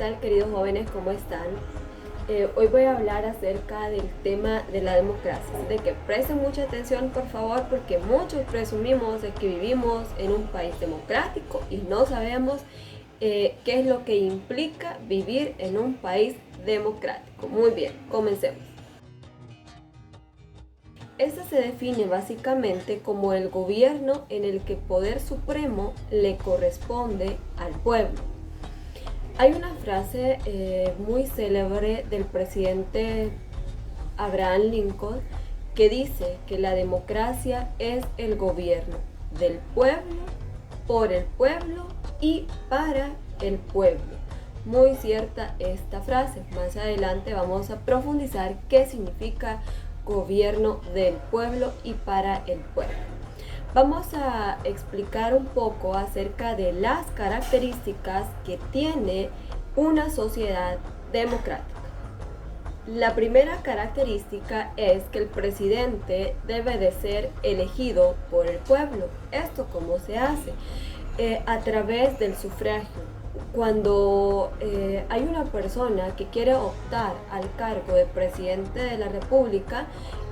tal, queridos jóvenes? ¿Cómo están? Hoy voy a hablar acerca del tema de la democracia, así de que presten mucha atención, por favor, porque muchos presumimos de que vivimos en un país democrático y no sabemos qué es lo que implica vivir en un país democrático. Muy bien, comencemos. Esta se define básicamente como el gobierno en el que el poder supremo le corresponde al pueblo. Hay una frase muy célebre del presidente Abraham Lincoln que dice que la democracia es el gobierno del pueblo, por el pueblo y para el pueblo. Muy cierta esta frase. Más adelante vamos a profundizar qué significa gobierno del pueblo y para el pueblo. Vamos a explicar un poco acerca de las características que tiene una sociedad democrática. La primera característica es que el presidente debe de ser elegido por el pueblo. ¿Esto cómo se hace? A través del sufragio. Cuando hay una persona que quiere optar al cargo de presidente de la República,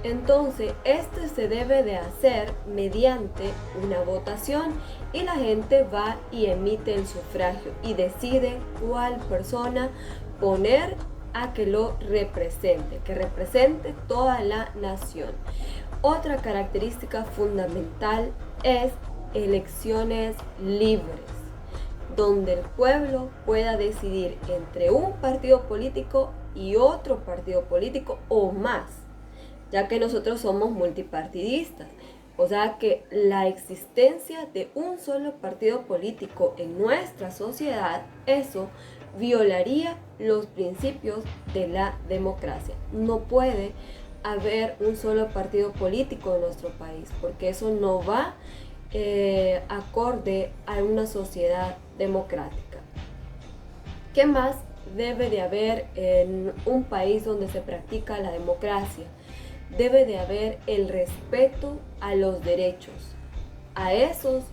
entonces este se debe de hacer mediante una votación y la gente va y emite el sufragio y decide cuál persona poner a que lo represente, que represente toda la nación. Otra característica fundamental es elecciones libres, donde el pueblo pueda decidir entre un partido político y otro partido político o más, ya que nosotros somos multipartidistas. O sea que la existencia de un solo partido político en nuestra sociedad, eso violaría los principios de la democracia. No puede haber un solo partido político en nuestro país, porque eso no va acorde a una sociedad democrática. ¿Qué más debe de haber en un país donde se practica la democracia? Debe de haber el respeto a los derechos, a esos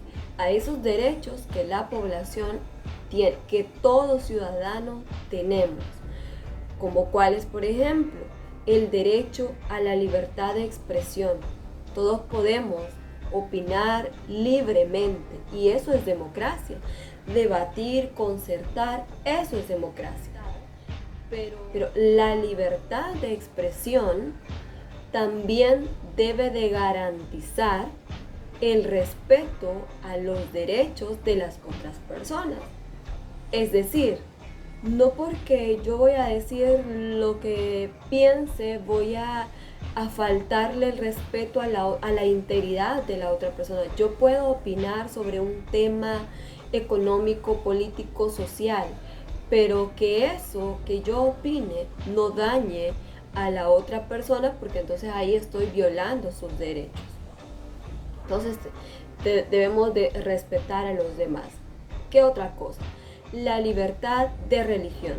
derechos que la población tiene, que todo ciudadano tenemos, como cuáles, por ejemplo, el derecho a la libertad de expresión. Todos podemos opinar libremente y eso es democracia. Debatir, concertar, eso es democracia. Pero la libertad de expresión también debe de garantizar el respeto a los derechos de las otras personas. Es decir, no porque yo voy a decir lo que piense, voy a faltarle el respeto a la integridad de la otra persona. Yo puedo opinar sobre un tema económico, político, social, pero que eso que yo opine no dañe a la otra persona, porque entonces ahí estoy violando sus derechos. Entonces debemos de respetar a los demás. ¿Qué otra cosa? La libertad de religión.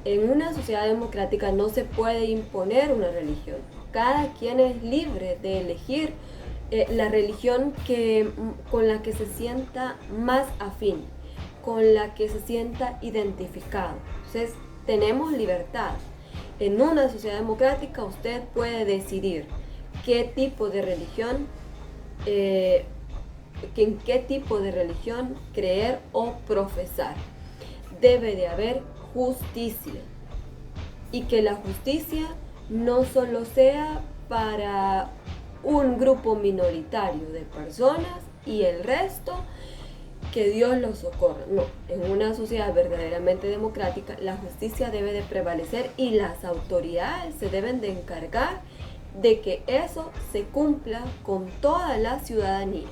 En una sociedad democrática no se puede imponer una religión. Cada quien es libre de elegir la religión con la que se sienta más afín, con la que se sienta identificado. Entonces tenemos libertad. En una sociedad democrática usted puede decidir qué tipo de religión, en qué tipo de religión creer o profesar. Debe de haber justicia y que la justicia no solo sea para un grupo minoritario de personas y el resto que Dios los socorra. No, en una sociedad verdaderamente democrática la justicia debe de prevalecer y las autoridades se deben de encargar de que eso se cumpla con toda la ciudadanía.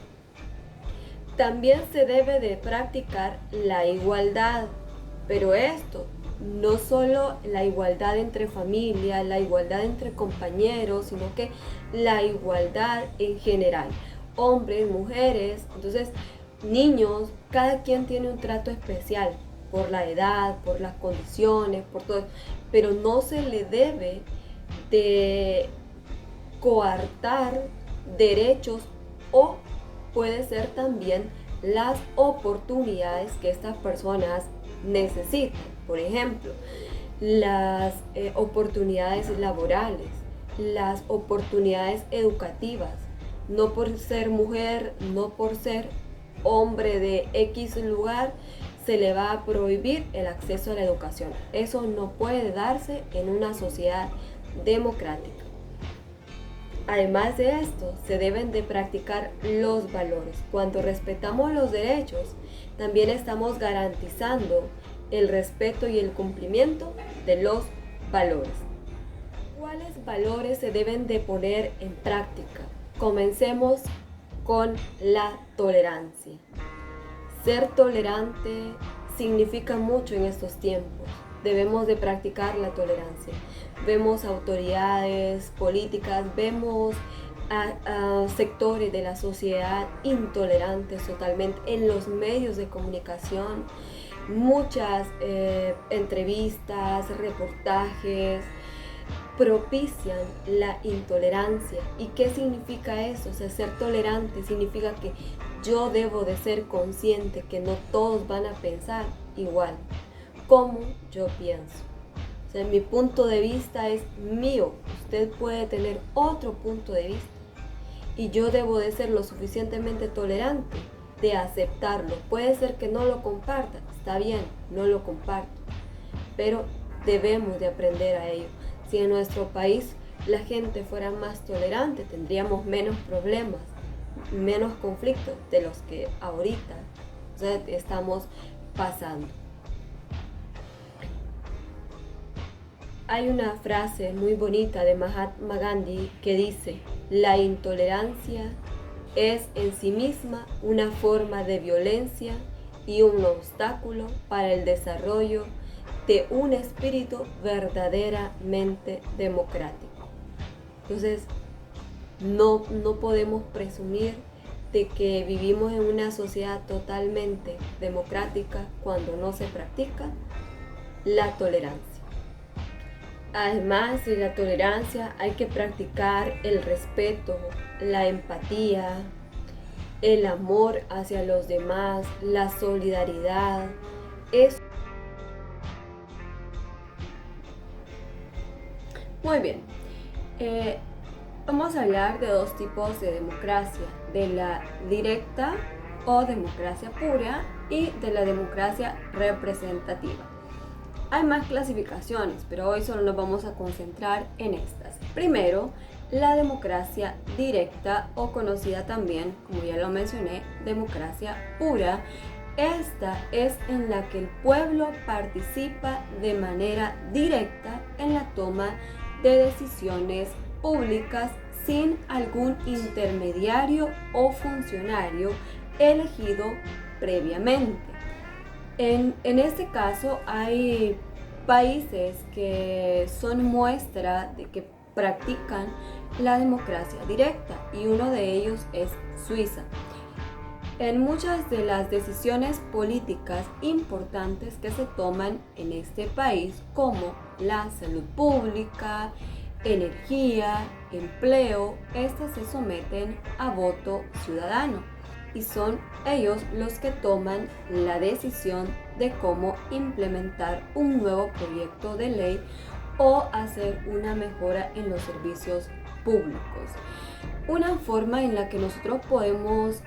También se debe de practicar la igualdad, pero esto no solo la igualdad entre familia, la igualdad entre compañeros, sino que la igualdad en general, hombres, mujeres, entonces niños, cada quien tiene un trato especial por la edad, por las condiciones, por todo, pero no se le debe de coartar derechos o puede ser también las oportunidades que estas personas necesitan. Por ejemplo, las oportunidades laborales, las oportunidades educativas. No por ser mujer, no por ser hombre de X lugar, se le va a prohibir el acceso a la educación. Eso no puede darse en una sociedad democrática. Además de esto, se deben de practicar los valores. Cuando respetamos los derechos, también estamos garantizando el respeto y el cumplimiento de los valores. ¿Cuáles valores se deben de poner en práctica? Comencemos con la tolerancia. Ser tolerante significa mucho en estos tiempos. Debemos de practicar la tolerancia. Vemos autoridades políticas, vemos a sectores de la sociedad intolerantes totalmente en los medios de comunicación. Muchas entrevistas, reportajes propician la intolerancia. ¿Y qué significa eso? O sea, ser tolerante significa que yo debo de ser consciente que no todos van a pensar igual como yo pienso. O sea, mi punto de vista es mío. Usted puede tener otro punto de vista y yo debo de ser lo suficientemente tolerante de aceptarlo. Puede ser que no lo comparta, está bien, no lo comparto, pero debemos de aprender a ello. Si en nuestro país la gente fuera más tolerante, tendríamos menos problemas, menos conflictos de los que ahorita, o sea, estamos pasando. Hay una frase muy bonita de Mahatma Gandhi que dice: la intolerancia es en sí misma una forma de violencia y un obstáculo para el desarrollo de un espíritu verdaderamente democrático. Entonces, no podemos presumir de que vivimos en una sociedad totalmente democrática cuando no se practica la tolerancia. Además de la tolerancia, hay que practicar el respeto, la empatía, el amor hacia los demás, la solidaridad. Muy bien, vamos a hablar de dos tipos de democracia, de la directa o democracia pura y de la democracia representativa. Hay más clasificaciones, pero hoy solo nos vamos a concentrar en estas. Primero, la democracia directa o conocida también, como ya lo mencioné, democracia pura. Esta es en la que el pueblo participa de manera directa en la toma de decisiones públicas sin algún intermediario o funcionario elegido previamente. En este caso hay países que son muestra de que practican la democracia directa y uno de ellos es Suiza. En muchas de las decisiones políticas importantes que se toman en este país, como la salud pública, energía, empleo, estas se someten a voto ciudadano y son ellos los que toman la decisión de cómo implementar un nuevo proyecto de ley o hacer una mejora en los servicios públicos. Una forma en la que nosotros podemos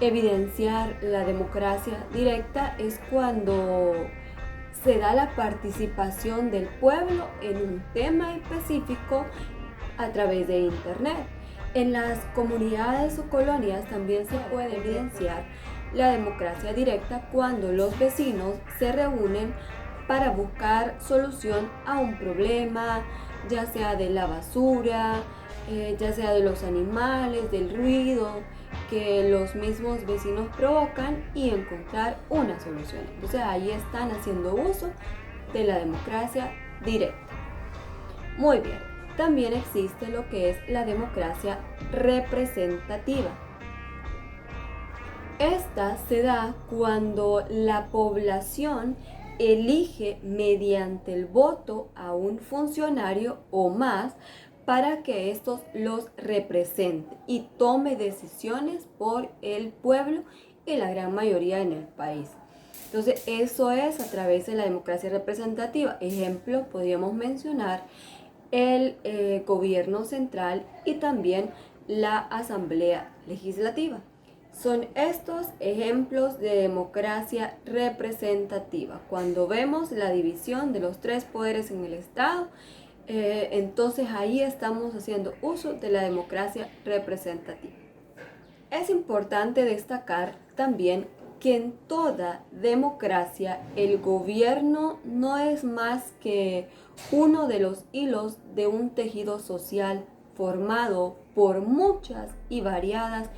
evidenciar la democracia directa es cuando se da la participación del pueblo en un tema específico a través de Internet. En las comunidades o colonias también se puede evidenciar la democracia directa cuando los vecinos se reúnen para buscar solución a un problema, ya sea de la basura, ya sea de los animales, del ruido que los mismos vecinos provocan y encontrar una solución. Entonces ahí están haciendo uso de la democracia directa. Muy bien. También existe lo que es la democracia representativa. Esta se da cuando la población elige mediante el voto a un funcionario o más para que estos los represente y tome decisiones por el pueblo y la gran mayoría en el país. Entonces, eso es a través de la democracia representativa. Ejemplo, podríamos mencionar el gobierno central y también la asamblea legislativa. Son estos ejemplos de democracia representativa. Cuando vemos la división de los tres poderes en el Estado, entonces ahí estamos haciendo uso de la democracia representativa. Es importante destacar también que en toda democracia el gobierno no es más que uno de los hilos de un tejido social formado por muchas y variadas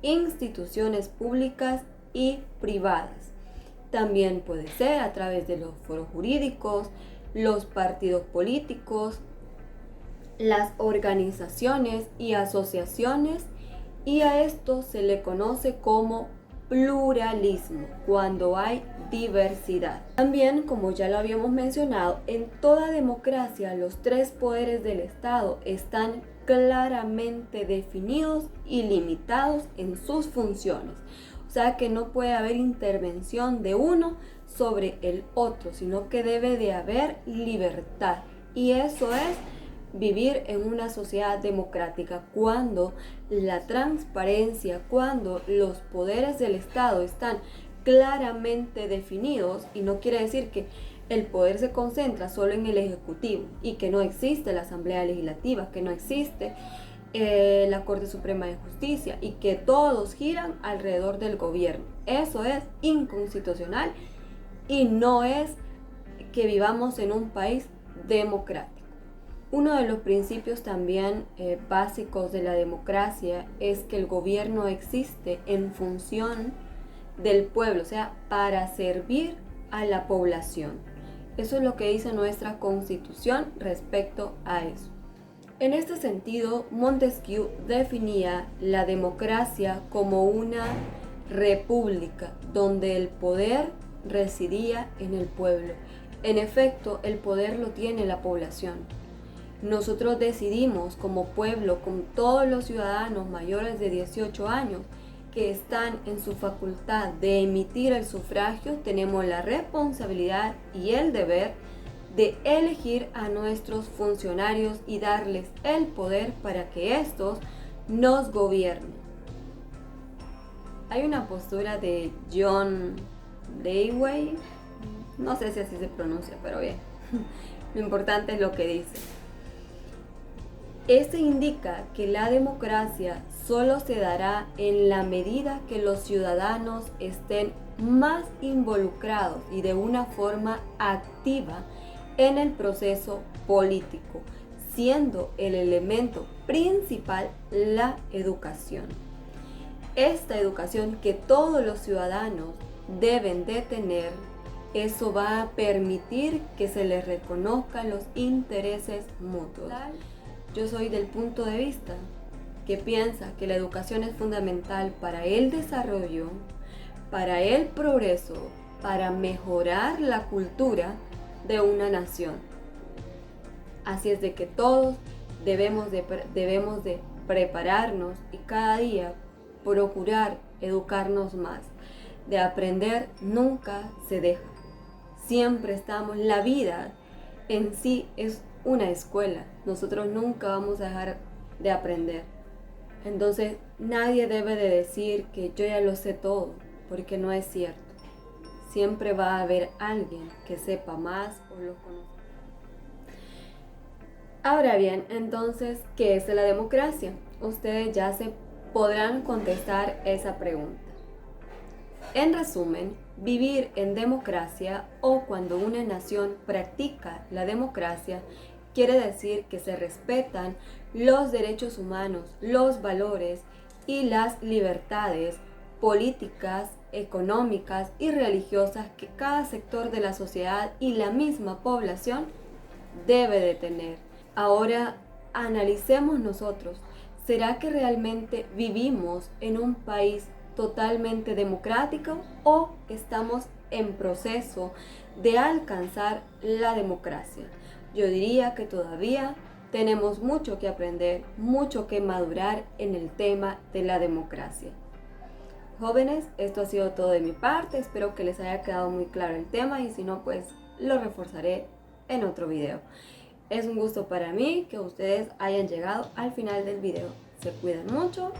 instituciones públicas y privadas. También puede ser a través de los foros jurídicos, los partidos políticos, las organizaciones y asociaciones, y a esto se le conoce como pluralismo, cuando hay diversidad. También, como ya lo habíamos mencionado, en toda democracia los tres poderes del Estado están claramente definidos y limitados en sus funciones. O sea que no puede haber intervención de uno sobre el otro, sino que debe de haber libertad. Y eso es vivir en una sociedad democrática, cuando la transparencia, cuando los poderes del Estado están claramente definidos, y no quiere decir que el poder se concentra solo en el Ejecutivo y que no existe la Asamblea Legislativa, que no existe la Corte Suprema de Justicia y que todos giran alrededor del gobierno. Eso es inconstitucional y no es que vivamos en un país democrático. Uno de los principios también básicos de la democracia es que el gobierno existe en función del pueblo, o sea, para servir a la población. Eso es lo que dice nuestra Constitución respecto a eso. En este sentido, Montesquieu definía la democracia como una república donde el poder residía en el pueblo. En efecto, el poder lo tiene la población. Nosotros decidimos como pueblo, con todos los ciudadanos mayores de 18 años que están en su facultad de emitir el sufragio, tenemos la responsabilidad y el deber de elegir a nuestros funcionarios y darles el poder para que estos nos gobiernen. Hay una postura de John Dewey, no sé si así se pronuncia, pero bien, lo importante es lo que dice. Este indica que la democracia solo se dará en la medida que los ciudadanos estén más involucrados y de una forma activa en el proceso político, siendo el elemento principal la educación. Esta educación que todos los ciudadanos deben de tener, eso va a permitir que se les reconozcan los intereses mutuos. Yo soy del punto de vista que piensa que la educación es fundamental para el desarrollo, para el progreso, para mejorar la cultura de una nación. Así es de que todos debemos de prepararnos y cada día procurar educarnos más. De aprender nunca se deja. Siempre estamos, la vida en sí es una escuela. Nosotros nunca vamos a dejar de aprender. Entonces nadie debe de decir que yo ya lo sé todo, porque no es cierto. Siempre va a haber alguien que sepa más o lo conozca. Ahora bien, entonces, ¿qué es la democracia? Ustedes ya se podrán contestar esa pregunta. En resumen, vivir en democracia, o cuando una nación practica la democracia, quiere decir que se respetan los derechos humanos, los valores y las libertades políticas, económicas y religiosas que cada sector de la sociedad y la misma población debe de tener. Ahora analicemos nosotros, ¿será que realmente vivimos en un país totalmente democrático o estamos en proceso de alcanzar la democracia? Yo diría que todavía tenemos mucho que aprender, mucho que madurar en el tema de la democracia. Jóvenes, esto ha sido todo de mi parte, espero que les haya quedado muy claro el tema y si no, pues lo reforzaré en otro video. Es un gusto para mí que ustedes hayan llegado al final del video. Se cuidan mucho